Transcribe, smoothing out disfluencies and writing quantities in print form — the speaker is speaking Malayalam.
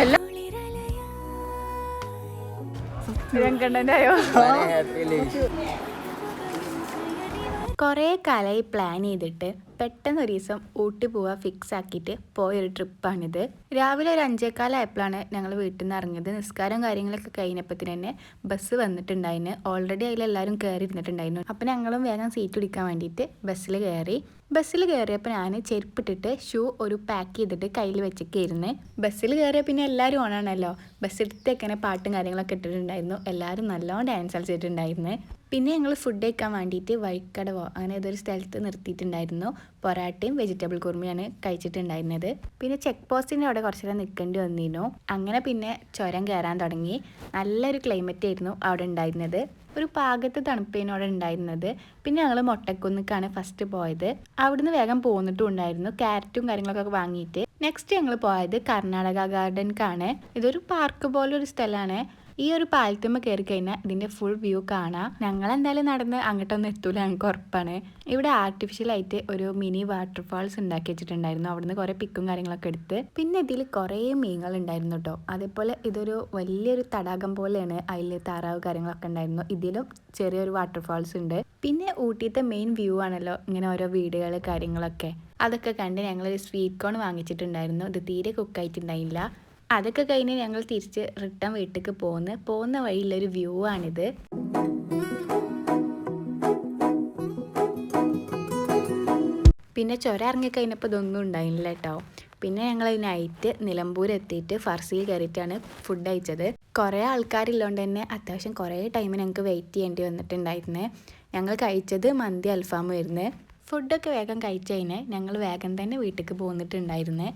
എല്ലാം രംഗണ്ണനായോ? കുറേ കാലമായി പ്ലാൻ ചെയ്തിട്ട് പെട്ടെന്ന് ഒരു ദിവസം ഊട്ടി പോവാൻ ഫിക്സ് ആക്കിയിട്ട് പോയൊരു ട്രിപ്പാണിത്. രാവിലെ ഒരു 5:15 ഞങ്ങൾ വീട്ടിൽ നിന്ന് ഇറങ്ങിയത്. നിസ്കാരം കാര്യങ്ങളൊക്കെ കഴിഞ്ഞപ്പത്തിന് തന്നെ ബസ് വന്നിട്ടുണ്ടായിരുന്നു. ഓൾറെഡി അതിലെല്ലാവരും കയറി ഇരുന്നിട്ടുണ്ടായിരുന്നു. അപ്പം ഞങ്ങളും വേഗം സീറ്റ് പിടിക്കാൻ വേണ്ടിയിട്ട് ബസ്സിൽ കയറിയപ്പോൾ ഞാൻ ചെരുപ്പിട്ടിട്ട് ഷൂ ഒരു പാക്ക് ചെയ്തിട്ട് കയ്യിൽ വെച്ചൊക്കെയായിരുന്നു. ബസ്സിൽ കയറിയ പിന്നെ എല്ലാവരും ഓണാണല്ലോ. ബസ്സിലത്തേക്കനെ പാട്ടും കാര്യങ്ങളൊക്കെ ഇട്ടിട്ടുണ്ടായിരുന്നു. എല്ലാവരും നല്ലോണം ഡാൻസ് കളിച്ചിട്ടുണ്ടായിരുന്നു. പിന്നെ ഞങ്ങൾ ഫുഡ് കഴിക്കാൻ വേണ്ടിയിട്ട് വഴിക്കടവോ അങ്ങനെ ഏതൊരു സ്ഥലത്ത് നിർത്തിയിട്ടുണ്ടായിരുന്നു. പൊറാട്ടയും വെജിറ്റബിൾ കുറുമയാണ് കഴിച്ചിട്ടുണ്ടായിരുന്നത്. പിന്നെ ചെക്ക് പോസ്റ്റിൻ്റെ അവിടെ കുറച്ച് നേരം നിൽക്കേണ്ടി വന്നിരുന്നു. അങ്ങനെ പിന്നെ ചുരം കയറാൻ തുടങ്ങി. നല്ലൊരു ക്ലൈമറ്റ് ആയിരുന്നു അവിടെ ഉണ്ടായിരുന്നത്. ഒരു പാകത്ത് തണുപ്പിനോടെ ഉണ്ടായിരുന്നത്. പിന്നെ ഞങ്ങൾ മൊട്ടക്കുന്നിക്കാണ് ഫസ്റ്റ് പോയത്. അവിടുന്ന് വേഗം പോന്നിട്ടും ഉണ്ടായിരുന്നു. ക്യാരറ്റും കാര്യങ്ങളൊക്കെ വാങ്ങിയിട്ട് നെക്സ്റ്റ് ഞങ്ങൾ പോയത് കർണാടക ഗാർഡൻക്കാണ്. ഇതൊരു പാർക്ക് പോലൊരു സ്ഥലമാണ്. ഈ ഒരു പാലത്തുമ്മ കയറി കഴിഞ്ഞാൽ ഇതിൻ്റെ ഫുൾ വ്യൂ കാണാം. ഞങ്ങൾ എന്തായാലും നടന്ന് അങ്ങോട്ടൊന്നും എത്തൂല, ഞങ്ങൾക്ക് ഉറപ്പാണ്. ഇവിടെ ആർട്ടിഫിഷ്യലായിട്ട് ഒരു മിനി വാട്ടർഫാൾസ് ഉണ്ടാക്കി വെച്ചിട്ടുണ്ടായിരുന്നു. അവിടുന്ന് കുറേ പിക്കും കാര്യങ്ങളൊക്കെ എടുത്ത്. പിന്നെ ഇതിൽ കുറേ മീനുകൾ ഉണ്ടായിരുന്നു കേട്ടോ. അതേപോലെ ഇതൊരു വലിയൊരു തടാകം പോലെയാണ്. അതിൽ താറാവ് കാര്യങ്ങളൊക്കെ ഉണ്ടായിരുന്നു. ഇതിലും ചെറിയൊരു വാട്ടർഫാൾസ് ഉണ്ട്. പിന്നെ ഊട്ടിയത്തെ മെയിൻ വ്യൂ ആണല്ലോ ഇങ്ങനെ ഓരോ വീടുകൾ കാര്യങ്ങളൊക്കെ. അതൊക്കെ കണ്ട് ഞങ്ങളൊരു സ്വീറ്റ് കോൺ വാങ്ങിച്ചിട്ടുണ്ടായിരുന്നു. ഇത് തീരെ കുക്കായിട്ടുണ്ടായില്ല. അതൊക്കെ കഴിഞ്ഞ് ഞങ്ങൾ തിരിച്ച് റിട്ടേൺ വീട്ടിലേക്ക് പോകുന്ന വഴിയുള്ളൊരു വ്യൂ ആണിത്. പിന്നെ ചുരം ഇറങ്ങിക്കഴിഞ്ഞപ്പോൾ ഇതൊന്നും ഉണ്ടായില്ല കേട്ടോ. പിന്നെ ഞങ്ങൾ നൈറ്റ് നിലമ്പൂർ എത്തിയിട്ട് ഫർസിയിൽ കയറിയിട്ടാണ് ഫുഡ് കഴിച്ചത്. കുറേ ആൾക്കാരില്ലോണ്ട് തന്നെ അത്യാവശ്യം കുറേ ടൈം ഞങ്ങൾക്ക് വെയിറ്റ് ചെയ്യേണ്ടി വന്നിട്ടുണ്ടായിരുന്നു. ഞങ്ങൾ കഴിച്ചത് മന്തി അൽഫാമും ആയിരുന്നു. ഫുഡൊക്കെ വേഗം കഴിച്ച് കഴിഞ്ഞ് ഞങ്ങൾ വേഗം തന്നെ വീട്ടിലേക്ക് പോന്നിട്ടുണ്ടായിരുന്നു.